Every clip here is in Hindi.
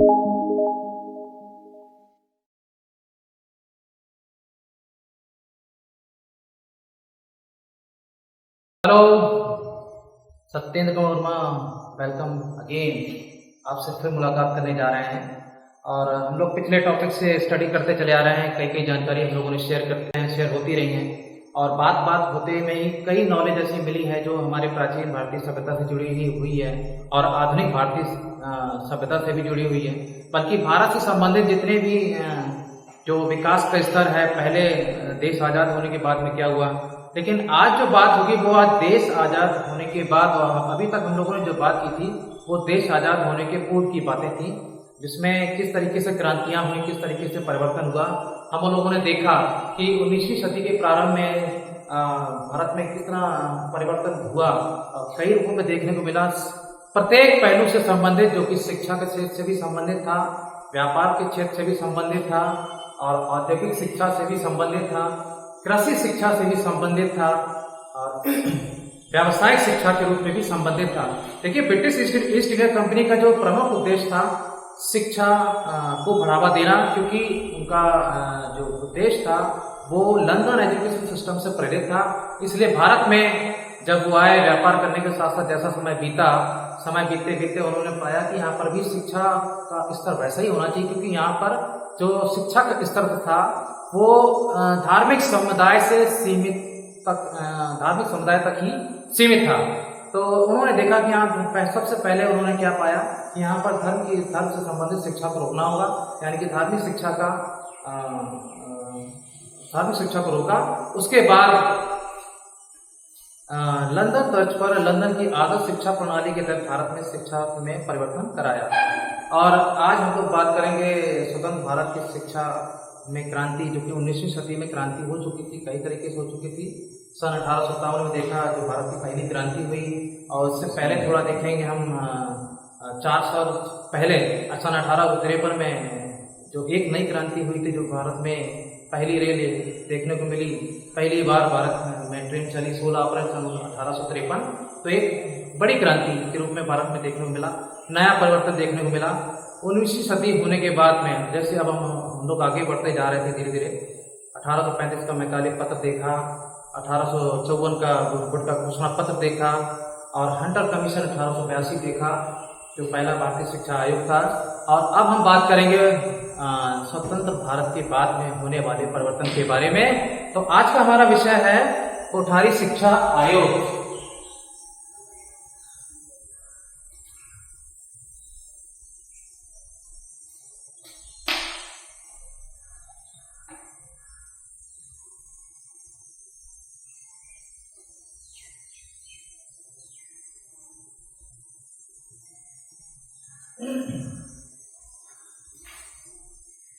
Hello, Satyendra Kumar Verma, welcome again. आपसे फिर मुलाकात करने जा रहे हैं और हम लोग पिछले टॉपिक से स्टडी करते चले आ रहे हैं। कई कई जानकारी हम लोगों ने शेयर होती रही हैं और बात होते में ही कई नॉलेज ऐसी मिली है जो हमारे प्राचीन भारतीय सभ्यता से जुड़ी हुई है और आधुनिक भारतीय सभ्यता से भी जुड़ी हुई है। बल्कि भारत से संबंधित जितने भी जो विकास का स्तर है, पहले देश आज़ाद होने के बाद में क्या हुआ, लेकिन आज जो बात होगी वो आज देश आज़ाद होने के बाद, और अभी तक हम लोगों ने जो बात की थी वो देश आज़ाद होने के पूर्व की बातें थी, जिसमें किस तरीके से क्रांतियां हुई, किस तरीके से परिवर्तन हुआ। हम लोगों ने देखा कि 19वीं सदी के प्रारंभ में भारत में कितना परिवर्तन हुआ, कई रूपों में देखने को मिला। प्रत्येक पहलू से संबंधित, जो कि शिक्षा के क्षेत्र से भी संबंधित था, व्यापार के क्षेत्र से भी संबंधित था और औद्योगिक शिक्षा से भी संबंधित था, कृषि शिक्षा से भी संबंधित था और व्यावसायिक शिक्षा के रूप में भी संबंधित था। देखिए, ब्रिटिश ईस्ट इंडिया कंपनी का जो प्रमुख उद्देश्य था शिक्षा को बढ़ावा देना, क्योंकि उनका जो उद्देश्य था वो लंदन एजुकेशन सिस्टम से प्रेरित था। इसलिए भारत में जब वो आए, व्यापार करने के साथ साथ जैसा समय बीतते बीतते उन्होंने पाया कि यहाँ पर भी शिक्षा का स्तर वैसा ही होना चाहिए, क्योंकि यहाँ पर जो शिक्षा का स्तर था वो धार्मिक समुदाय तक ही सीमित था। तो उन्होंने देखा कि यहाँ सबसे पहले उन्होंने क्या पाया कि यहाँ पर धर्म से संबंधित शिक्षा को रोकना होगा, यानी कि धार्मिक शिक्षा को रोका। उसके बाद लंदन तर्ज पर लंदन की आदर्श शिक्षा प्रणाली के तहत भारत में शिक्षा में परिवर्तन कराया। और आज हम लोग बात करेंगे स्वतंत्र भारत की शिक्षा में क्रांति, जो कि 19वीं सदी में क्रांति हो चुकी थी, कई तरीके से हो चुकी थी। सन 1857 में देखा जो भारत की पहली क्रांति हुई, और उससे पहले थोड़ा देखेंगे हम 4 साल पहले सन 1853 में जो एक नई क्रांति हुई थी, जो भारत में पहली रेल देखने को मिली, पहली बार भारत में ट्रेन चली 16 अप्रैल सन 1853। तो एक बड़ी क्रांति के रूप में भारत में देखने को मिला, नया परिवर्तन देखने को मिला। 19वीं सदी होने के बाद में जैसे अब हम लोग आगे बढ़ते जा रहे थे धीरे धीरे, 1835 का मैकाले पत्र देखा, 1854 का वुड का घोषणा पत्र देखा और हंटर कमीशन 1882 देखा, जो पहला भारतीय शिक्षा आयोग था। और अब हम बात करेंगे स्वतंत्र भारत के बाद में होने वाले परिवर्तन के बारे में। तो आज का हमारा विषय है कोठारी शिक्षा आयोग।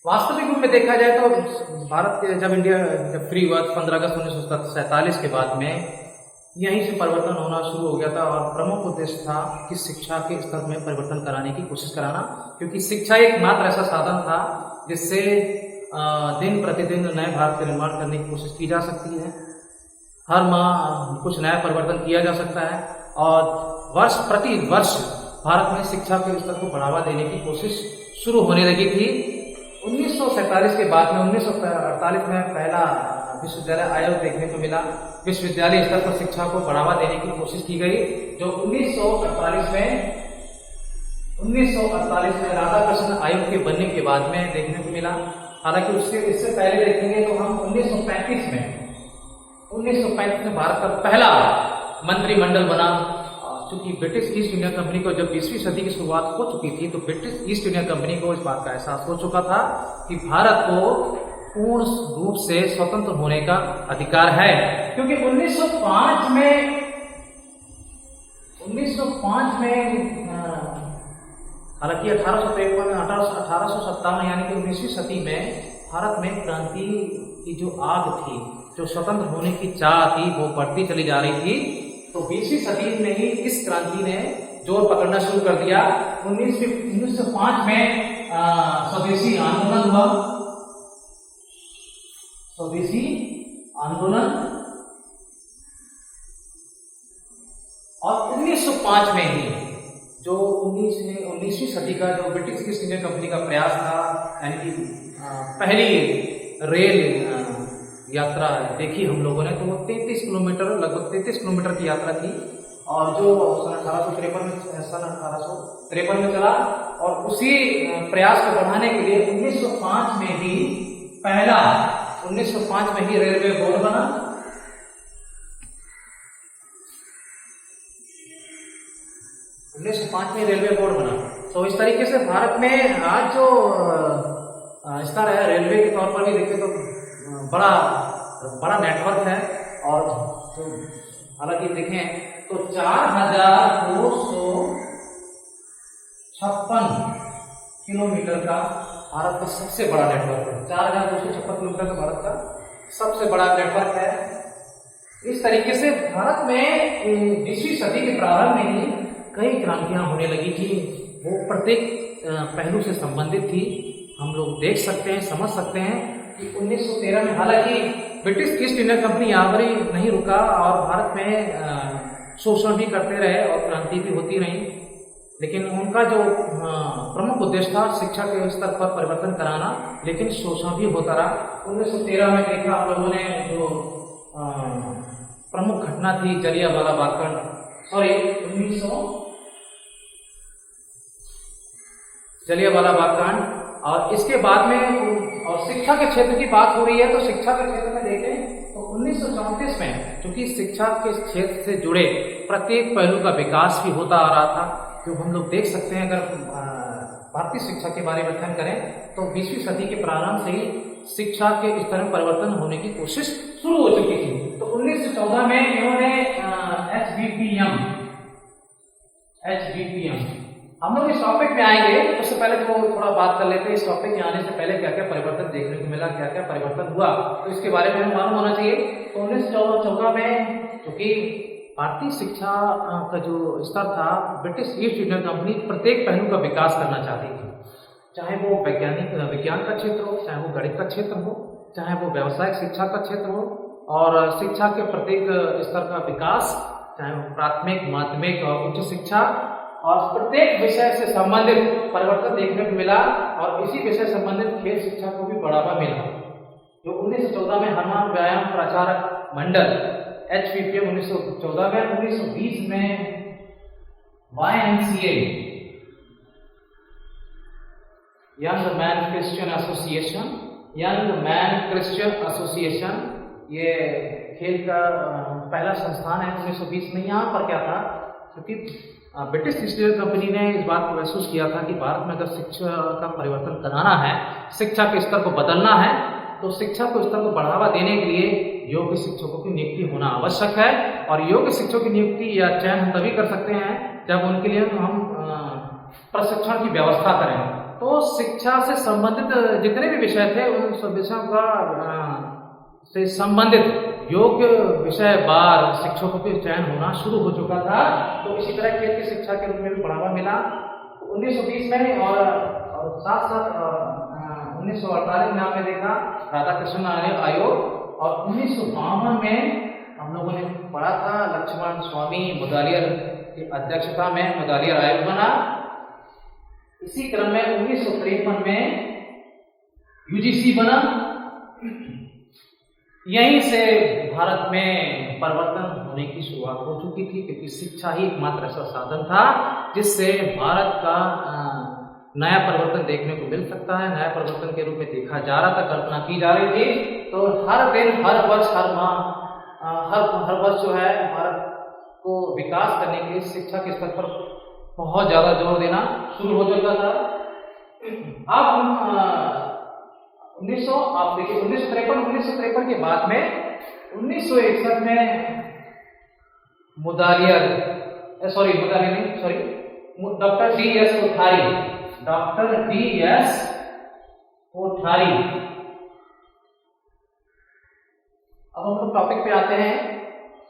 वास्तविक रूप में देखा जाए तो भारत के जब फ्री हुआ 15 अगस्त 1947 के बाद में यहीं से परिवर्तन होना शुरू हो गया था। और प्रमुख उद्देश्य था कि शिक्षा के स्तर में परिवर्तन कराने की कोशिश कराना, क्योंकि शिक्षा एक मात्र ऐसा साधन था जिससे दिन प्रतिदिन नए भारत का निर्माण करने की कोशिश की जा सकती है। हर माह कुछ नया परिवर्तन किया जा सकता है और प्रति वर्ष भारत में शिक्षा के स्तर को बढ़ावा देने की कोशिश शुरू होने लगी थी। 1947 के बाद में 1948 में पहला विश्वविद्यालय आयोग देखने को मिला। विश्वविद्यालय स्तर पर शिक्षा को बढ़ावा देने की कोशिश की गई, जो 1948 में राधाकृष्णन आयोग के बनने के बाद में देखने को मिला। हालांकि इससे पहले देखेंगे तो हम 1935 में भारत का पहला मंत्रिमंडल बना। क्योंकि ब्रिटिश ईस्ट इंडिया कंपनी को जब 20वीं सदी की शुरुआत हो चुकी थी, तो ब्रिटिश ईस्ट इंडिया कंपनी को इस बात का एहसास हो चुका था कि भारत को पूर्ण रूप से स्वतंत्र होने का अधिकार है। क्योंकि 1905 में हालांकि 1857 यानी कि 19वीं सदी में भारत में क्रांति की जो आग थी, जो स्वतंत्र होने की चाह थी, वो बढ़ती चली जा रही थी। तो 20वीं सदी में ही इस क्रांति ने जोर पकड़ना शुरू कर दिया। 1905 में स्वदेशी आंदोलन हुआ, स्वदेशी आंदोलन, और 1905 में ही जो 19वीं सदी का जो ब्रिटिश ईस्ट इंडिया कंपनी का प्रयास था, यानी कि पहली रेल यात्रा देखी हम लोगों ने, तो वो 33 किलोमीटर, लगभग 33 किलोमीटर की यात्रा थी, और जो सन 1853 में चला। और उसी प्रयास को बढ़ाने के लिए 1905 में ही रेलवे बोर्ड बना। 1905 में रेलवे बोर्ड बना। तो इस तरीके से भारत में आज जो स्तर है रेलवे के तौर पर भी देखें तो बड़ा नेटवर्क है। और तो हालांकि देखें तो 4256 किलोमीटर का भारत का सबसे बड़ा नेटवर्क है। 4256 किलोमीटर का भारत का सबसे बड़ा नेटवर्क है। इस तरीके से भारत में 20वीं सदी के प्रारंभ में ही कई क्रांतियां होने लगी थी, वो प्रत्येक पहलू से संबंधित थी। हम लोग देख सकते हैं, समझ सकते हैं कि 1913 में, हालांकि ब्रिटिश ईस्ट इंडिया कंपनी यहाँ पर ही नहीं रुका और भारत में शोषण भी करते रहे और क्रांति भी होती रही, लेकिन उनका जो प्रमुख उद्देश्य था शिक्षा के स्तर पर परिवर्तन कराना, लेकिन शोषण भी होता रहा। 1913 में देखा हम लोगों ने जो प्रमुख घटना थी जलियांवाला बाग कांड, जलियांवाला बाग कांड। और इसके बाद में और शिक्षा के क्षेत्र की बात हो रही है, तो शिक्षा के क्षेत्र में देखें तो 1934 में, क्योंकि शिक्षा के क्षेत्र से जुड़े प्रत्येक पहलू का विकास भी होता आ रहा था, जो हम लोग देख सकते हैं। अगर भारतीय शिक्षा के बारे में अध्ययन करें तो 20वीं सदी के प्रारंभ से ही शिक्षा के स्तर में परिवर्तन होने की कोशिश शुरू हो चुकी थी। तो 1914 में इन्होंने HBPM, हम लोग इस टॉपिक पे आएंगे, उससे पहले तो थोड़ा बात कर लेते हैं इस टॉपिक में आने से पहले क्या क्या परिवर्तन देखने को मिला, क्या क्या परिवर्तन हुआ, तो इसके बारे में हमें मालूम होना चाहिए। तो 1914 में क्योंकि भारतीय शिक्षा का जो स्तर था, ब्रिटिश ईस्ट इंडिया कंपनी प्रत्येक पहलू का विकास करना चाहती थी, चाहे वो विज्ञान का क्षेत्र हो, चाहे वो गणित का क्षेत्र हो, चाहे वो व्यावसायिक शिक्षा का क्षेत्र हो, और शिक्षा के प्रत्येक स्तर का विकास, चाहे वो प्राथमिक, माध्यमिक और उच्च शिक्षा, और प्रत्येक विषय से संबंधित परिवर्तन देखने को मिला। और इसी विषय संबंधित खेल शिक्षा को भी बढ़ावा मिला, जो 1914 में हनुमान व्यायाम प्रचारक मंडल HBPM 1914 में, 1920 में YMCA young man Christian association, ये खेल का पहला संस्थान है 1920 में। यहाँ पर क्या था, क्योंकि ब्रिटिश ईस्ट इंडिया कंपनी ने इस बात को महसूस किया था कि भारत में अगर शिक्षा का परिवर्तन कराना है, शिक्षा के स्तर को बदलना है, तो शिक्षा के स्तर को बढ़ावा देने के लिए योग्य शिक्षकों की नियुक्ति होना आवश्यक है। और योग्य शिक्षकों की नियुक्ति या चयन हम तभी कर सकते हैं जब उनके लिए हम प्रशिक्षण की व्यवस्था करें। तो शिक्षा से संबंधित जितने भी विषय थे, उन सब विषयों का से संबंधित योग्य विषय बार शिक्षकों के चयन होना शुरू हो चुका था। तो इसी तरह खेल की शिक्षा के रूप में भी बढ़ावा मिला 1920 में। और साथ साथ 1948 में आपने देखा राधाकृष्णन आयोग, और 1952 में हम लोगों ने पढ़ा था लक्ष्मण स्वामी मुदालियर की अध्यक्षता में मुदालियर आयोग बना। इसी क्रम में 1953 में UGC बना। यहीं से भारत में परिवर्तन होने की शुरुआत हो चुकी थी, क्योंकि शिक्षा ही एकमात्र ऐसा साधन था जिससे भारत का नया परिवर्तन देखने को मिल सकता है, नया परिवर्तन के रूप में देखा जा रहा था, कल्पना की जा रही थी। तो हर दिन, हर वर्ष, हर माह, हर वर्ष जो है भारत को विकास करने के लिए शिक्षा के स्तर पर बहुत ज्यादा जोर देना शुरू हो चुका था। अब हम 1953 के बाद में 1961 में डॉक्टर DS कोठारी। अब हम लोग टॉपिक पे आते हैं।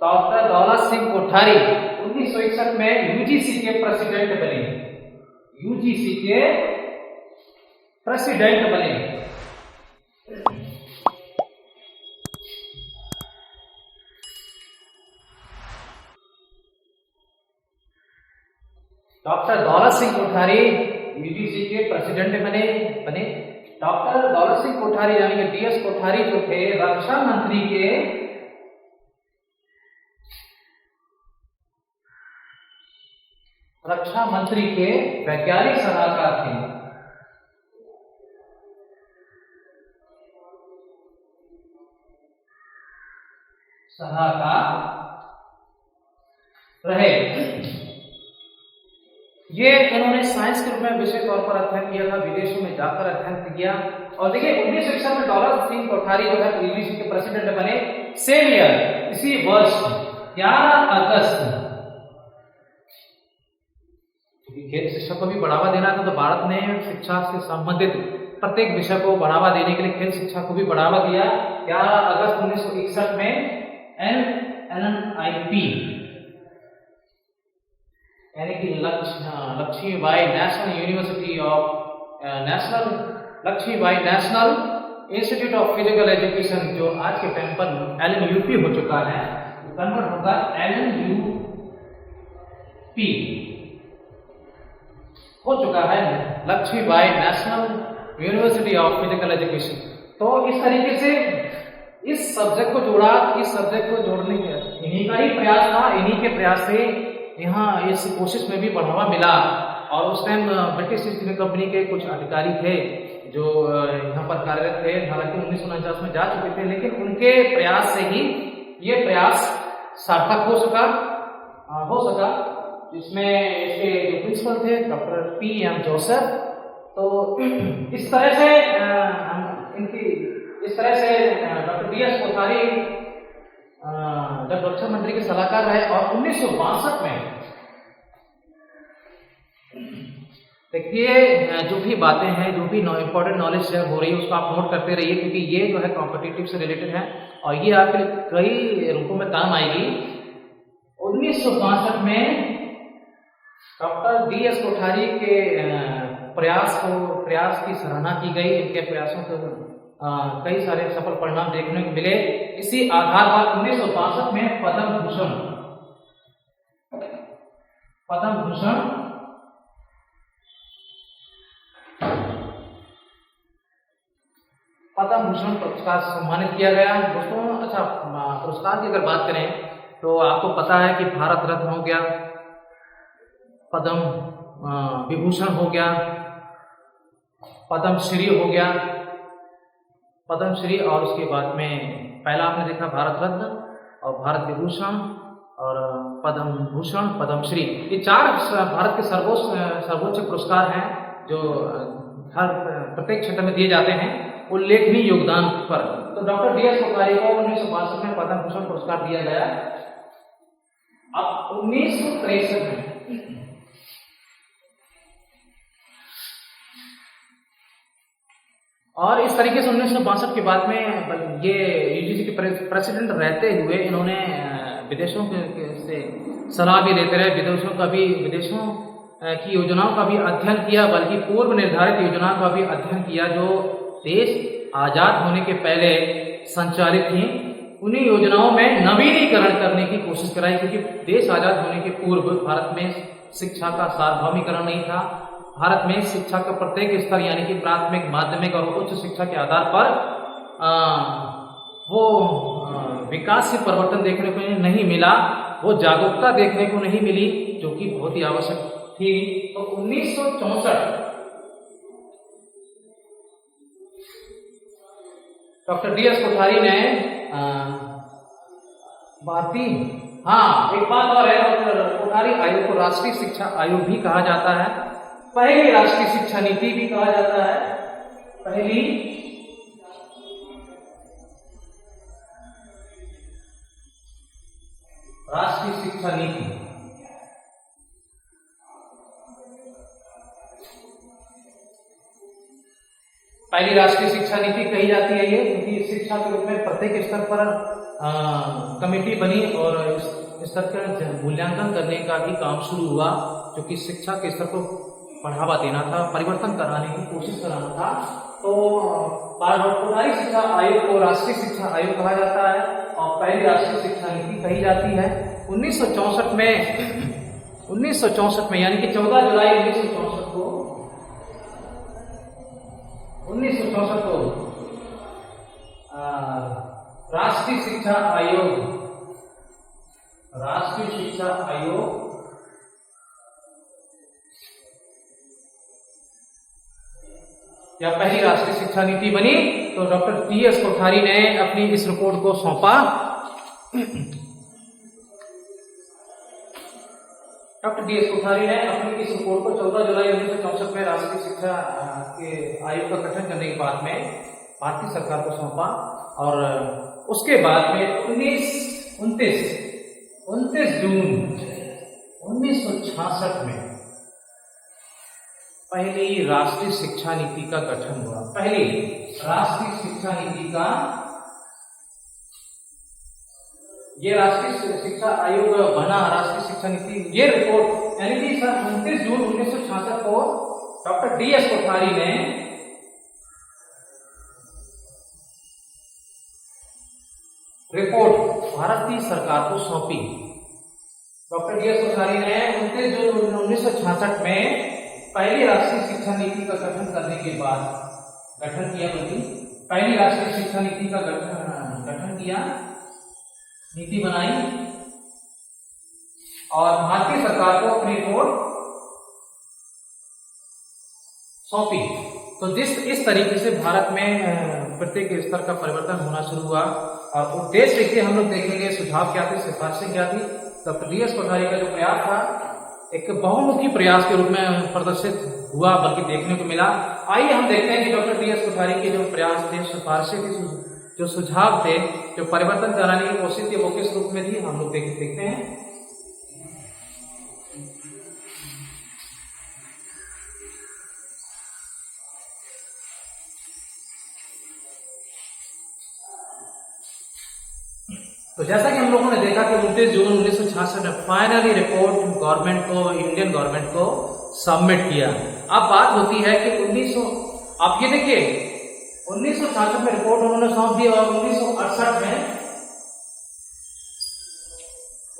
डॉक्टर दौलत सिंह कोठारी 1961 में UGC के प्रेसिडेंट बने। डॉक्टर दौलत सिंह कोठारी यूजीसी के प्रेसिडेंट बने डॉक्टर दौलत सिंह कोठारी यानी कि डीएस कोठारी जो थे रक्षा मंत्री के वैज्ञानिक सलाहकार थे। रहे। ये इन्होंने साइंस के रूप में विशेष तौर पर अध्ययन किया था, विदेशों में जाकर अध्ययन किया। और देखिए 1961 में दौलत सिंह कोठारी जो है यूजीसी के प्रेसिडेंट बने। सेम ईयर, इसी वर्ष 11 अगस्त, खेल शिक्षा को भी बढ़ावा देना था, तो भारत ने शिक्षा से संबंधित प्रत्येक विषय को बढ़ावा देने के लिए खेल शिक्षा को भी बढ़ावा दिया। 11 अगस्त 1961 में NNIP यानी कि Laxmibai national institute of physical education, जो आज के टाइम पर LNUP हो चुका है, कन्वर्ट होगा LNUP हो चुका है, Laxmibai national university of physical education. तो इस तरीके से इस सब्जेक्ट को जोड़ने के इन्हीं का ही प्रयास था, इन्हीं के प्रयास से यहाँ इस कोशिश में भी बढ़ावा मिला। और उस time British east India company के कुछ अधिकारी थे जो यहाँ पर कार्यरत थे, हालांकि 1949 में जा चुके थे, लेकिन उनके प्रयास से ही ये प्रयास सार्थक हो सका। इसमें इसके जो प्रिंसिपल थे डॉक्टर PM जोसेफ। तो इस तरह से डॉक्टर DS कोठारी जब रक्षा मंत्री के सलाहकार रहे और 1962 में, देखिए जो भी बातें हैं, जो भी इंपॉर्टेंट नॉलेज हो रही है उसको आप नोट करते रहिए, क्योंकि ये जो है कॉम्पिटिटिव से रिलेटेड है और ये आपके कई रूपों में काम आएगी। 1962 में डॉक्टर DS कोठारी के प्रयास की सराहना की गई। इनके प्रयासों को कई सारे सफल परिणाम देखने को मिले। इसी आधार पर 1962 में पद्म भूषण पुरस्कार से सम्मानित किया गया। दोस्तों अच्छा, पुरस्कार की अगर बात करें तो आपको पता है कि भारत रत्न हो गया, पद्म विभूषण हो गया, पद्मश्री हो गया, पद्मश्री, और उसके बाद में पहला आपने देखा भारत रत्न और भारत विभूषण और पद्म भूषण, पद्मश्री। ये 4 भारत के सर्वोच्च पुरस्कार हैं जो हर प्रत्येक क्षेत्र में दिए जाते हैं उल्लेखनीय योगदान पर। तो डॉक्टर DS कोठारी को 1962 में पद्म भूषण पुरस्कार दिया गया। अब 1963 में और इस तरीके से 1962 के बाद में ये यूजीसी के प्रेसिडेंट रहते हुए इन्होंने विदेशों से सलाह भी लेते रहे, विदेशों की योजनाओं का भी अध्ययन किया, बल्कि पूर्व निर्धारित योजनाओं का भी अध्ययन किया जो देश आजाद होने के पहले संचालित थी। उन्हीं योजनाओं में नवीनीकरण करने की कोशिश कराई, क्योंकि देश आजाद होने के पूर्व भारत में शिक्षा का सार्वभौमिकरण नहीं था। भारत में शिक्षा का प्रत्येक स्तर यानी कि प्राथमिक, माध्यमिक और उच्च शिक्षा के आधार पर वो विकास से परिवर्तन देखने को नहीं मिला, वो जागरूकता देखने को नहीं मिली, जो कि बहुत ही आवश्यक थी। तो 1964 डॉक्टर DS कोठारी ने एक बात और है, डॉक्टर कोठारी आयोग को राष्ट्रीय शिक्षा आयोग भी कहा जाता है, पहली राष्ट्रीय शिक्षा नीति भी कहा जाता है। पहली राष्ट्रीय शिक्षा नीति, पहली राष्ट्रीय शिक्षा नीति कही जाती है ये, क्योंकि शिक्षा के रूप में प्रत्येक स्तर पर कमेटी बनी और इस स्तर का मूल्यांकन करने का भी काम शुरू हुआ, जो कि शिक्षा के स्तर को बढ़ावा देना था, परिवर्तन कराने की कोशिश कराना था। तो कोठारी शिक्षा आयोग को राष्ट्रीय शिक्षा आयोग कहा जाता है और पहली राष्ट्रीय शिक्षा नीति कही जाती है। 1964 में 1964 में, यानी कि 14 जुलाई 1964 को 1964 को राष्ट्रीय शिक्षा आयोग या पहली राष्ट्रीय शिक्षा नीति बनी। तो डॉक्टर टी.एस. कोठारी ने अपनी इस रिपोर्ट को सौंपा। Doctor T.S.. कोठारी ने अपनी इस रिपोर्ट को 14 जुलाई 1964 में राष्ट्रीय शिक्षा के आयोग का गठन करने के बाद में भारतीय सरकार को सौंपा, और उसके बाद में 29 जून 1966 में पहली राष्ट्रीय शिक्षा नीति का गठन हुआ। पहली राष्ट्रीय शिक्षा नीति का, ये राष्ट्रीय शिक्षा आयोग बना, राष्ट्रीय शिक्षा नीति, ये रिपोर्ट यानी कि 29 जून 1966 को डॉक्टर डी.एस. कोठारी ने रिपोर्ट भारतीय सरकार को सौंपी। Doctor DS. कोठारी ने 29 जून 1966 में पहली राष्ट्रीय शिक्षा नीति का गठन करने के बाद पहली राष्ट्रीय शिक्षा नीति का गठन किया, नीति बनाई और भारतीय सरकार को अपनी रिपोर्ट सौंपी। तो इस तरीके से भारत में प्रत्येक स्तर का परिवर्तन होना शुरू हुआ। और उद्देश्य देखिए, हम लोग देखेंगे सुझाव क्या थे, सिफारिशें क्या थी। Doctor DS. कोठारी का जो प्रयास था एक बहुमुखी प्रयास के रूप में प्रदर्शित हुआ, बल्कि देखने को मिला। आइए हम देखते हैं कि डॉक्टर टी.एस. कोठारी के जो प्रयास थे, सिफारिशें थी, जो सुझाव थे, जो परिवर्तन कराने की कोशिश थी, वो किस रूप में थी, हम लोग देखते हैं। तो जैसा कि हम लोगों ने देखा कि 29 जून 1966 में फाइनली रिपोर्ट इंडियन गवर्नमेंट को सबमिट किया। अब बात होती है कि आप ये देखिए 1966 में रिपोर्ट उन्होंने सौंप दी और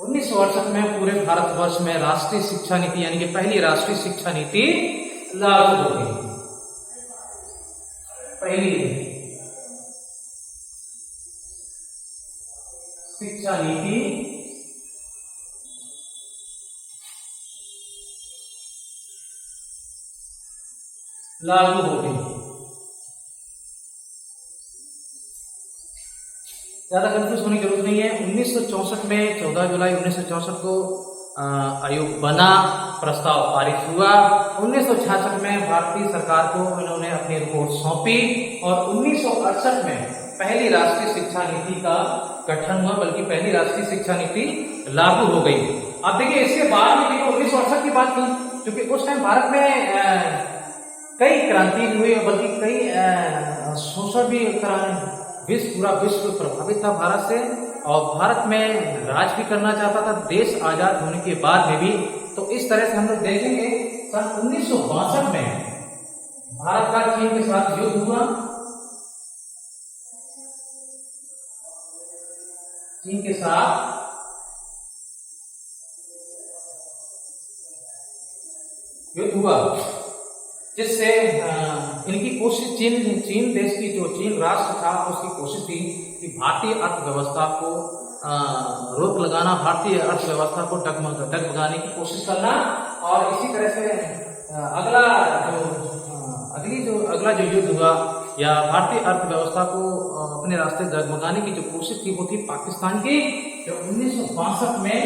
1968 में पूरे भारतवर्ष में राष्ट्रीय शिक्षा नीति यानी कि पहली राष्ट्रीय शिक्षा नीति लागू हो गई। पहली शिक्षा नीति लागू हो गई। ज्यादा कंफ्यूज होने की जरूरत नहीं है। 1964 में 14 जुलाई 1964 को आयोग बना, प्रस्ताव पारित हुआ। 1966 में भारतीय सरकार को इन्होंने अपनी रिपोर्ट सौंपी और 1968 में पहली राष्ट्रीय शिक्षा नीति का गठन हुआ, बल्कि पहली राष्ट्रीय शिक्षा नीति लागू हो गई। अब देखिए इसके बाद में 1968 की बात की, क्योंकि उस टाइम भारत में कई क्रांति हुई, बल्कि कई शोषण भी पूरा विश्व प्रभावित था भारत से, और भारत में राज भी करना चाहता था देश आजाद होने के बाद में भी। तो इस तरह से हम लोग देखेंगे सन 1962 में भारत का चीन के साथ युद्ध हुआ। चीन के साथ युद्ध हुआ, जिससे इनकी कोशिश चीन देश की जो चीन राष्ट्र था उसकी कोशिश थी कि भारतीय अर्थव्यवस्था को रोक लगाना, भारतीय अर्थव्यवस्था को डगमगाने की कोशिश करना। और इसी तरह से अगला जो युद्ध हुआ या भारतीय अर्थव्यवस्था को अपने रास्ते डगमगाने की जो कोशिश थी वो थी पाकिस्तान की, जो 1962 में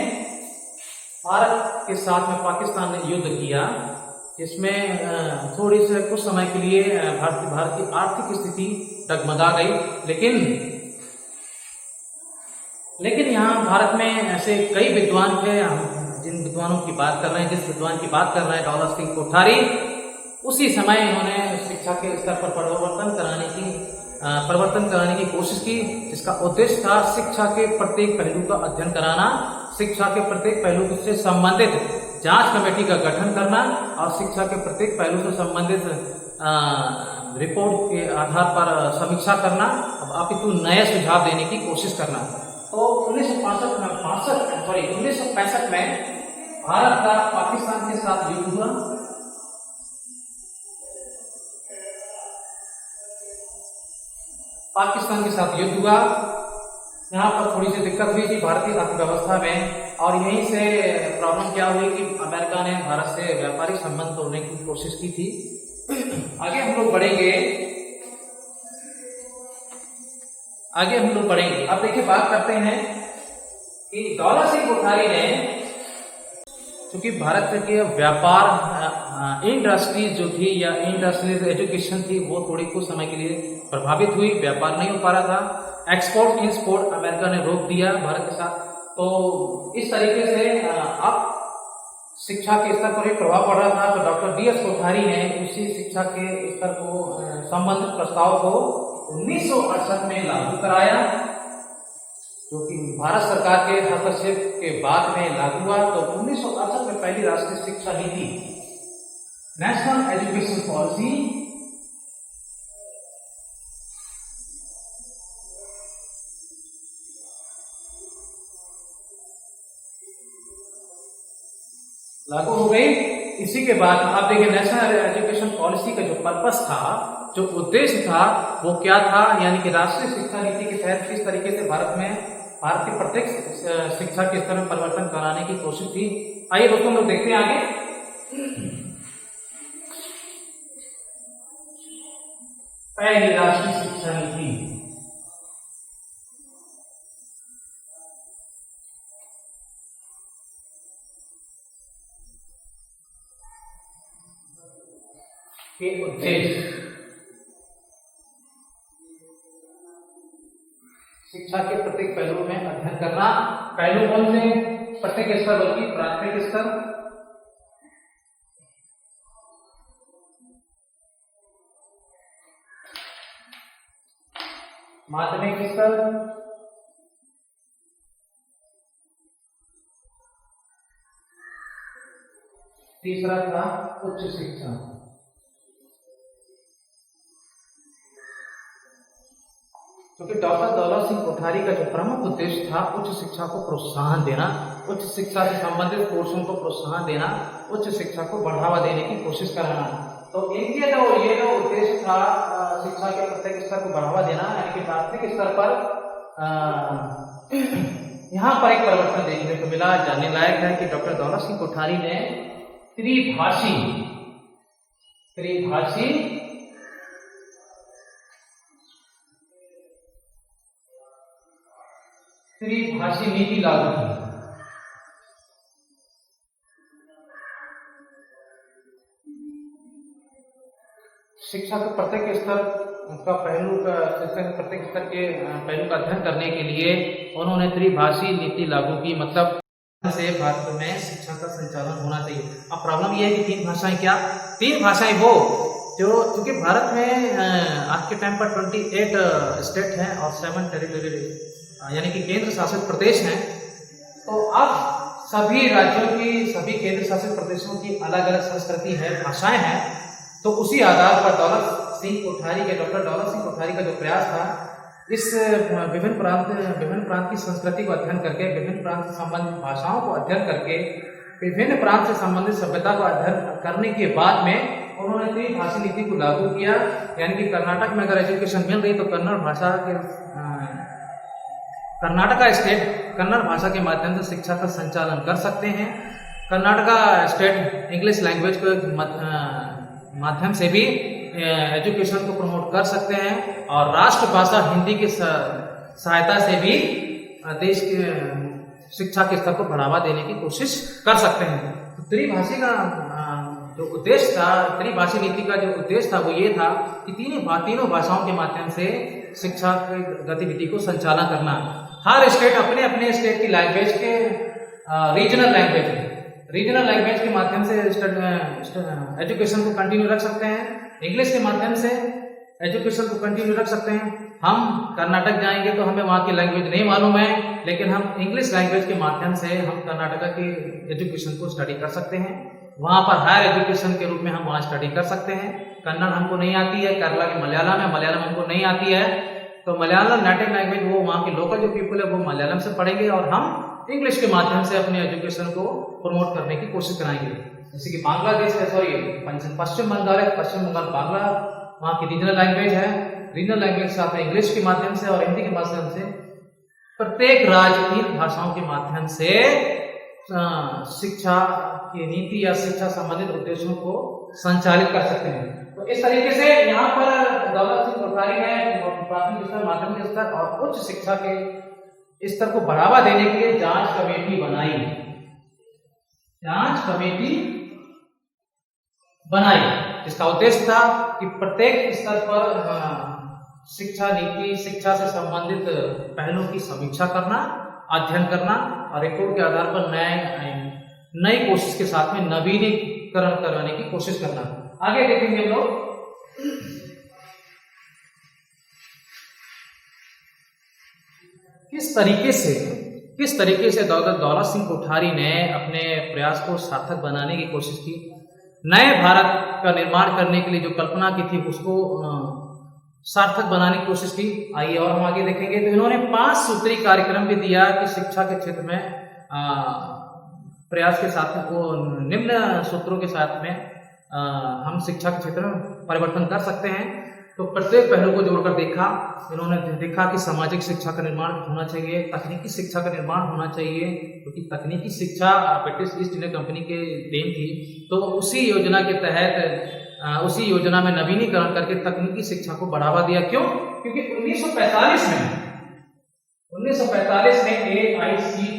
भारत के साथ में पाकिस्तान ने युद्ध किया, जिसमें थोड़ी से कुछ समय के लिए भारत की आर्थिक स्थिति डगमगा गई। लेकिन यहाँ भारत में ऐसे कई विद्वान थे, जिन विद्वानों की बात कर रहे हैं, जिस विद्वान की बात कर रहे हैं दौलत सिंह कोठारी, उसी समय इन्होंने शिक्षा के स्तर पर परिवर्तन कराने की कोशिश की, जिसका उद्देश्य था शिक्षा के प्रत्येक पहलू का अध्ययन कराना, शिक्षा के प्रत्येक पहलू से संबंधित जांच कमेटी का गठन करना और शिक्षा के प्रत्येक पहलू से संबंधित रिपोर्ट के आधार पर समीक्षा करना, अपितु नए सुझाव देने की कोशिश करना। तो 1965 में भारत का पाकिस्तान के साथ युद्ध हुआ। पाकिस्तान के साथ युद्ध हुआ। यहाँ पर थोड़ी सी दिक्कत हुई थी भारतीय अर्थव्यवस्था में, और यहीं से प्रॉब्लम क्या हुई कि अमेरिका ने भारत से व्यापारिक संबंध तोड़ने की कोशिश की थी। आगे हम लोग बढ़ेंगे। अब देखिए, बात करते हैं कि दौलत सिंह कोठारी ने, क्योंकि भारत के व्यापार इंडस्ट्रीज जो थी या इंडस्ट्रीज एजुकेशन थी वो थोड़ी कुछ समय के लिए प्रभावित हुई, व्यापार नहीं हो पा रहा था। एक्सपोर्ट इंपोर्ट अमेरिका ने रोक दिया भारत के साथ। तो इस तरीके से अब शिक्षा के स्तर पर भी प्रभाव पड़ रहा था। तो डॉक्टर डी एस कोठारी ने उसी शिक्षा के स्तर को संबंधित प्रस्ताव को 1968 में लागू कराया, जो कि भारत सरकार के हस्तक्षेप के बाद में लागू हुआ। तो 1968 में पहली राष्ट्रीय शिक्षा नीति, नेशनल एजुकेशन पॉलिसी, लागू हो गई। इसी के बाद आप देखिए, नेशनल एजुकेशन पॉलिसी का जो पर्पस था, जो उद्देश्य था, वो क्या था, यानी कि राष्ट्रीय शिक्षा नीति के तहत किस तरीके से भारत के प्रत्येक शिक्षा के स्तर में परिवर्तन कराने की कोशिश थी। आइए दोस्तों, हम लोग देखते हैं आगे। पहली राष्ट्रीय शिक्षा नीति, के उद्देश्य, शिक्षा के प्रत्येक पहलू में अध्ययन करना। पहलू कौन से? प्रत्येक स्तर, बल्कि प्राथमिक स्तर, माध्यमिक स्तर, तीसरा था उच्च शिक्षा। क्योंकि डॉक्टर दौलत सिंह कोठारी का जो प्रमुख उद्देश्य था उच्च शिक्षा को प्रोत्साहन देना, उच्च शिक्षा से संबंधित कोर्सों को प्रोत्साहन देना, उच्च शिक्षा को बढ़ावा देने की कोशिश कराना। तो इनके ये जो उद्देश्य था शिक्षा के प्रत्येक स्तर को बढ़ावा देना, यानी कि प्राथमिक स्तर पर यहाँ पर एक परिवर्तन देखने को मिला। जानने लायक है कि डॉक्टर दौलत सिंह कोठारी ने त्रिभाषी नीति लागू की। शिक्षा के प्रत्येक स्तर का पहलू का प्रत्येक स्तर के पहलू का अध्ययन करने के लिए उन्होंने त्रिभाषी नीति लागू की। मतलब से भारत में शिक्षा का संचालन होना चाहिए। अब प्रॉब्लम यह है कि तीन भाषाएं वो जो, क्योंकि भारत में आज के टाइम पर 28 स्टेट हैं और 7 टेरिटरी यानी कि केंद्र शासित प्रदेश हैं। तो अब सभी राज्यों की, सभी केंद्र शासित प्रदेशों की अलग अलग संस्कृति है, भाषाएं हैं। तो उसी आधार पर डॉक्टर दौलत सिंह कोठारी का जो प्रयास था, इस विभिन्न प्रांत की संस्कृति को अध्ययन करके, विभिन्न प्रांत से संबंधित भाषाओं को अध्ययन करके, विभिन्न प्रांत से संबंधित सभ्यता को अध्ययन करने के बाद में उन्होंने त्रिभाषी नीति को लागू किया। यानी कि कर्नाटक में अगर एजुकेशन मिल रही तो कन्नड़ भाषा के कर्नाटका स्टेट कन्नड़ भाषा के माध्यम से शिक्षा का संचालन कर सकते हैं। कर्नाटका स्टेट इंग्लिश लैंग्वेज के माध्यम से भी एजुकेशन को प्रमोट कर सकते हैं, और राष्ट्रभाषा हिंदी की सहायता से भी देश के शिक्षा के स्तर को बढ़ावा देने की कोशिश कर सकते हैं। तो त्रिभाषी का जो उद्देश्य था, त्रिभाषी नीति का जो उद्देश्य था वो ये था कि तीनों भाषाओं के माध्यम से शिक्षा की गतिविधि को संचालन करना। हर स्टेट अपने अपने स्टेट की लैंग्वेज के रीजनल लैंग्वेज के माध्यम से एजुकेशन को कंटिन्यू रख सकते हैं। इंग्लिश के माध्यम से एजुकेशन को कंटिन्यू रख सकते हैं। हम कर्नाटक जाएंगे तो हमें वहाँ की लैंग्वेज नहीं मालूम है, लेकिन हम इंग्लिश लैंग्वेज के माध्यम से हम कर्नाटका की एजुकेशन को स्टडी कर सकते हैं। वहाँ पर हायर एजुकेशन के रूप में हम वहाँ स्टडी कर सकते हैं। कन्नड़ हमको नहीं आती है, केरला की मलयालम हमको नहीं आती है, तो मलयालम नेटिव लैंग्वेज वो वहाँ के लोकल जो पीपल है वो मलयालम से पढ़ेंगे और हम इंग्लिश के माध्यम से अपने एजुकेशन को प्रमोट करने की कोशिश कराएंगे। जैसे कि बांग्लादेश है, सॉरी पश्चिम बंगाल है, पश्चिम बंगाल बांग्ला वहाँ की रीजनल लैंग्वेज है। रीजनल लैंग्वेज साथ में इंग्लिश के माध्यम से और हिंदी के माध्यम से प्रत्येक राज्य 3 भाषाओं के माध्यम से शिक्षा की नीति या शिक्षा संबंधित उद्देश्यों को संचालित कर सकते हैं। तो इस तरीके से यहाँ पर दौलत सिंह कोठारी ने प्राथमिक स्तर, माध्यमिक स्तर और उच्च शिक्षा के स्तर को बढ़ावा देने के लिए जांच कमेटी बनाई। जांच कमेटी बनाई, इसका उद्देश्य था कि प्रत्येक स्तर पर शिक्षा नीति, शिक्षा से संबंधित पहलुओं की समीक्षा करना, अध्ययन करना और रिपोर्ट के आधार पर नई कोशिश के साथ में नवीनीकरण करवाने की कोशिश करना। आगे देखेंगे हम लोग। किस तरीके से दौलत सिंह कोठारी ने अपने प्रयास को सार्थक बनाने की कोशिश की। नए भारत का निर्माण करने के लिए जो कल्पना की थी उसको सार्थक बनाने की कोशिश की। आइए और हम आगे देखेंगे। तो इन्होंने 5 सूत्री कार्यक्रम भी दिया कि शिक्षा के क्षेत्र में प्रयास के साथ वो निम्न सूत्रों के साथ में हम शिक्षा के क्षेत्र में परिवर्तन कर सकते हैं। तो प्रत्येक पहलू को जोड़कर देखा। इन्होंने देखा कि सामाजिक शिक्षा का निर्माण होना चाहिए, तकनीकी शिक्षा का निर्माण होना चाहिए, क्योंकि तकनीकी शिक्षा ब्रिटिश ईस्ट इंडिया कंपनी के देन थी। तो उसी योजना के तहत उसी योजना में नवीनीकरण करके तकनीकी शिक्षा को बढ़ावा दिया। क्यों? क्योंकि 1945 में AICTE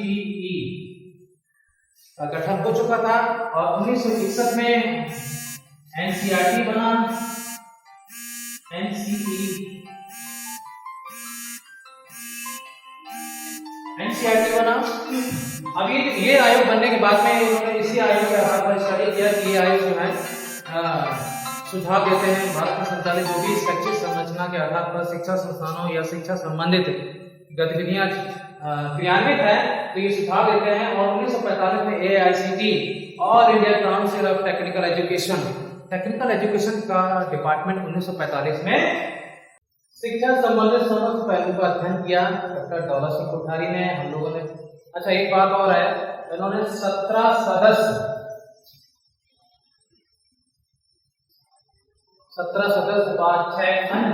का गठन हो चुका था और 1961 में NCERT बना। NCERT बना। अब ये आयोग बनने के बाद में उन्होंने इसी आयोग के आधार पर स्टडी किया कि ये आयोग जो है सुझाव देते हैं भारत में संचालित जो भी शैक्षिक संरचना के आधार पर शिक्षा संस्थानों या शिक्षा संबंधित गतिविधियां क्रियान्वित है, तो ये सुझाव देते हैं। और 1945 में AICTE all India council of technical education का डिपार्टमेंट 1945 में शिक्षा संबंधित समस्त पहलू का अध्ययन किया डॉक्टर दौलत सिंह कोठारी ने। हम लोगों ने अच्छा एक बात और है, इन्होंने 17 सदस्य बाद 6 अन्य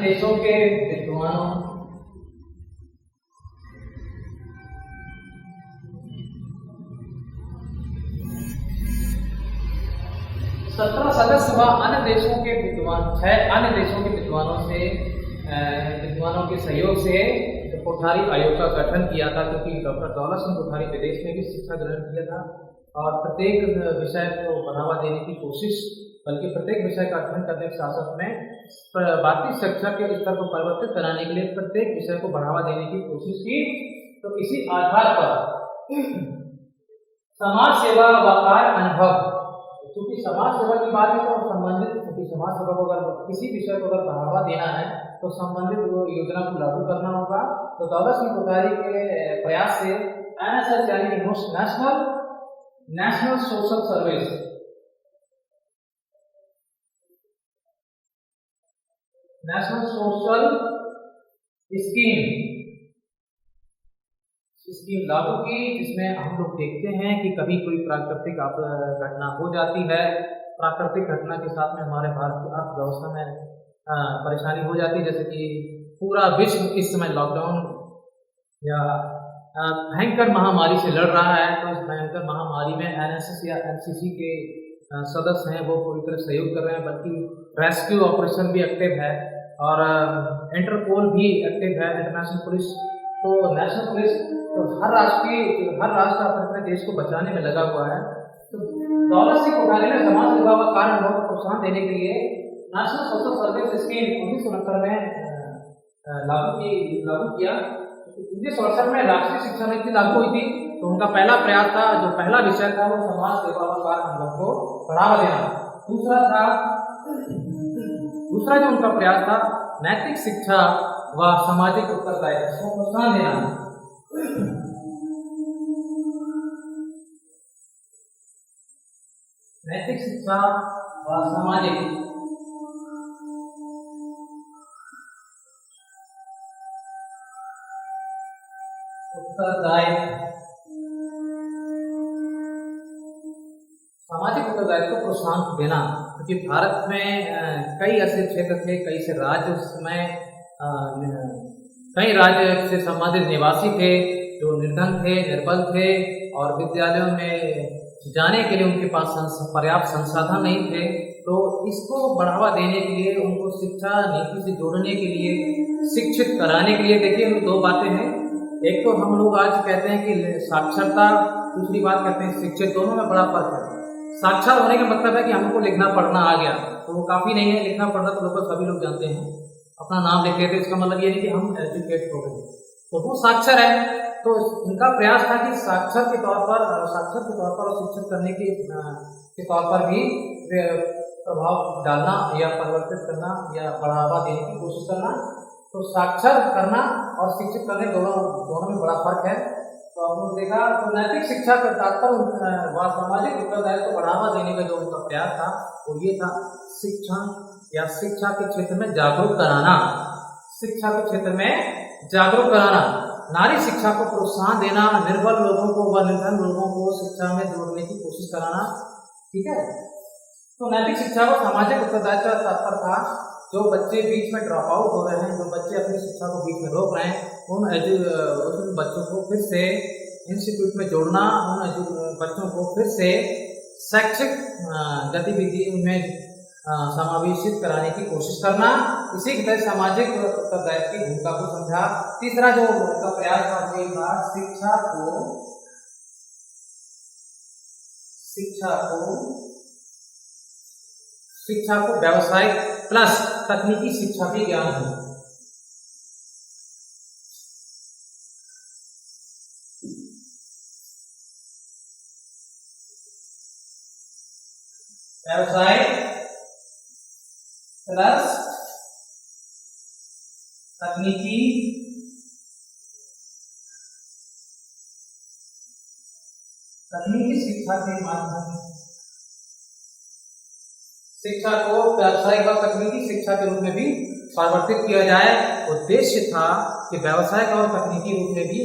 देशों के विद्वानों, सदस्य व अन्य देशों के विद्वान 6 अन्य देशों के विद्वानों के सहयोग से कोठारी आयोग का गठन किया था। क्योंकि डॉक्टर दौलत सिंह कोठारी विदेश में भी शिक्षा ग्रहण किया था और प्रत्येक विषय को बढ़ावा देने की कोशिश, बल्कि प्रत्येक विषय का अध्ययन करने के साथ साथ में भारतीय शिक्षा के स्तर को परिवर्तित कराने के लिए प्रत्येक विषय को बढ़ावा देने की कोशिश की। तो इसी आधार पर समाज सेवा व कार्य अनुभव, क्योंकि समाज सेवा की बात है तो संबंधित समाज सेवा को अगर किसी विषय को अगर बढ़ावा देना है तो संबंधित वो योजना को लागू करना होगा। तो दौलत सिंह कोठारी के प्रयास से NSS यानी नेशनल सोशल सर्विस स्कीम लागू की, जिसमें हम लोग देखते हैं कि कभी कोई प्राकृतिक घटना हो जाती है, प्राकृतिक घटना के साथ में हमारे भारत की अर्थव्यवस्था में परेशानी हो जाती है। जैसे कि पूरा विश्व इस समय लॉकडाउन या भयंकर महामारी से लड़ रहा है, तो इस भयंकर महामारी में NSS या NCC के सदस्य हैं वो पूरी तरह सहयोग कर रहे हैं, बल्कि रेस्क्यू ऑपरेशन भी एक्टिव है और इंटरपोल भी एक्टिव है, इंटरनेशनल पुलिस। तो नेशनल पुलिस तो हर राष्ट्र अपने देश को बचाने में लगा हुआ है। तो दौलत सिंह कोठारी ने समाज सेवा व कार्य अनुभव को प्रोत्साहन देने के लिए नेशनल सोशल सर्विस स्कीम 1969 में लागू किया। 1968 में राष्ट्रीय शिक्षा नीति लागू हुई थी। तो उनका पहला प्रयास था, जो पहला विषय था वो समाज सेवा व कार्य अनुभव को बढ़ावा देना। दूसरा जो उनका प्रयास था नैतिक शिक्षा व सामाजिक उत्तरदायित्व को प्रोत्साहन देना। नैतिक शिक्षा व सामाजिक उत्तरदायित्व, सामाजिक उत्तरदायित्व को प्रोत्साहन देना, क्योंकि भारत में कई ऐसे क्षेत्र थे, कई से राज्य उस समय कई राज्य से संबंधित निवासी थे जो निर्धन थे, निर्बल थे और विद्यालयों में जाने के लिए उनके पास पर्याप्त संसाधन नहीं थे। तो इसको बढ़ावा देने के लिए, उनको शिक्षा नीति से जोड़ने के लिए, शिक्षित कराने के लिए, देखिए दो बातें हैं। एक तो हम लोग आज कहते हैं कि साक्षरता, दूसरी बात कहते हैं शिक्षित, दोनों में बड़ा फर्क है। साक्षर होने का मतलब है कि हमको लिखना पढ़ना आ गया, तो वो काफ़ी नहीं है। लिखना पढ़ना तो लगभग सभी लोग जानते हैं, अपना नाम लिख लेते, इसका मतलब ये नहीं कि हम एजुकेट हो गए, तो वो साक्षर है। तो इनका प्रयास था कि साक्षर के तौर पर और शिक्षित करने के तौर पर भी प्रभाव डालना या परिवर्तित करना या बढ़ावा देने की कोशिश करना। तो साक्षर करना और शिक्षित करने दोनों में बड़ा फर्क है। तो आपने देखा, तो नैतिक शिक्षा का तात्पर्य व सामाजिक उत्तरदायित्व को बढ़ावा देने का जो उनका प्रयास था वो ये था, शिक्षा के क्षेत्र में जागरूक कराना, शिक्षा के क्षेत्र में जागरूक कराना, नारी शिक्षा को प्रोत्साहन देना, निर्बल लोगों को व निर्धन लोगों को शिक्षा में जोड़ने की कोशिश कराना। ठीक है, तो नैतिक शिक्षा को सामाजिक उत्तरदायित्व का तात्पर्य था, जो बच्चे बीच में ड्रॉप आउट हो रहे हैं, जो बच्चे अपनी शिक्षा को बीच में रोक रहे हैं, उन बच्चों को फिर से इंस्टीट्यूट में जोड़ना, उन बच्चों को फिर से शैक्षिक गतिविधि उनमें समावेशित कराने की कोशिश करना। इसी के तहत सामाजिक उत्तरदायित्व की भूमिका को समझा। तीसरा जो उनका प्रयास था वो था, शिक्षा को व्यावसायिक प्लस तकनीकी शिक्षा भी ज्ञान हो। व्यावसायिक प्लस तकनीकी शिक्षा के माध्यम शिक्षा को व्यावसायिक और तकनीकी शिक्षा के रूप में भी परिवर्तित किया जाए। उद्देश्य था कि व्यावसायिक और तकनीकी रूप में भी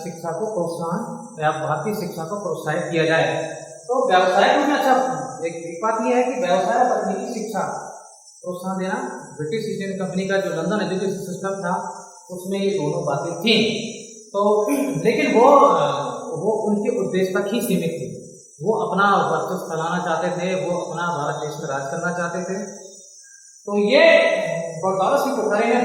शिक्षा को प्रोत्साहन या भारतीय शिक्षा को प्रोत्साहित किया जाए। तो व्यावसायिक रूप में, अच्छा एक बात यह है कि व्यवसाय और तकनीकी शिक्षा प्रोत्साहन देना, ब्रिटिश ईस्ट इंडिया कंपनी का जो लंदन एजुकेशन सिस्टम था उसमें ये दोनों बातें थी। तो लेकिन वो उनके उद्देश्य तक ही सीमित थी। वो अपना वर्चस्व फैलाना चाहते थे, वो अपना भारत देश में राज करना चाहते थे। तो ये बड़ौदा सिंह कोठारी ने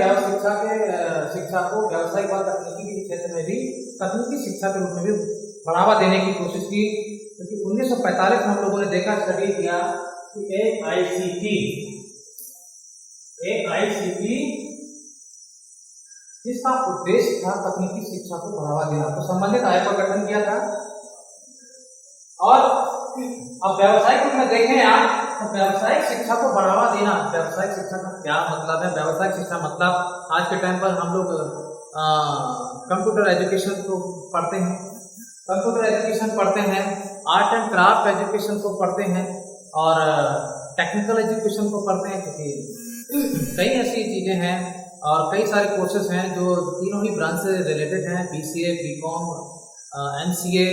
शिक्षा को व्यावसायिक व तकनीकी के क्षेत्र में भी तकनीकी शिक्षा के रूप में भी बढ़ावा देने की कोशिश की। क्योंकि 1945 में हम लोगों ने देखा, स्टडी किया कि AICT जिसका उद्देश्य था तकनीकी शिक्षा को बढ़ावा देना, तो संबंधित आयोग का गठन किया था। और अब व्यावसायिक रूप में देखें आप, तो व्यावसायिक शिक्षा को बढ़ावा देना, व्यावसायिक शिक्षा का क्या मतलब है? व्यावसायिक शिक्षा मतलब आज के टाइम पर हम लोग कंप्यूटर एजुकेशन को पढ़ते हैं, आर्ट एंड क्राफ्ट एजुकेशन को पढ़ते हैं और टेक्निकल एजुकेशन को पढ़ते हैं, क्योंकि कई ऐसी चीज़ें हैं और कई सारे कोर्सेज हैं जो तीनों ही ब्रांच से रिलेटेड हैं, BCA, BCom, MCA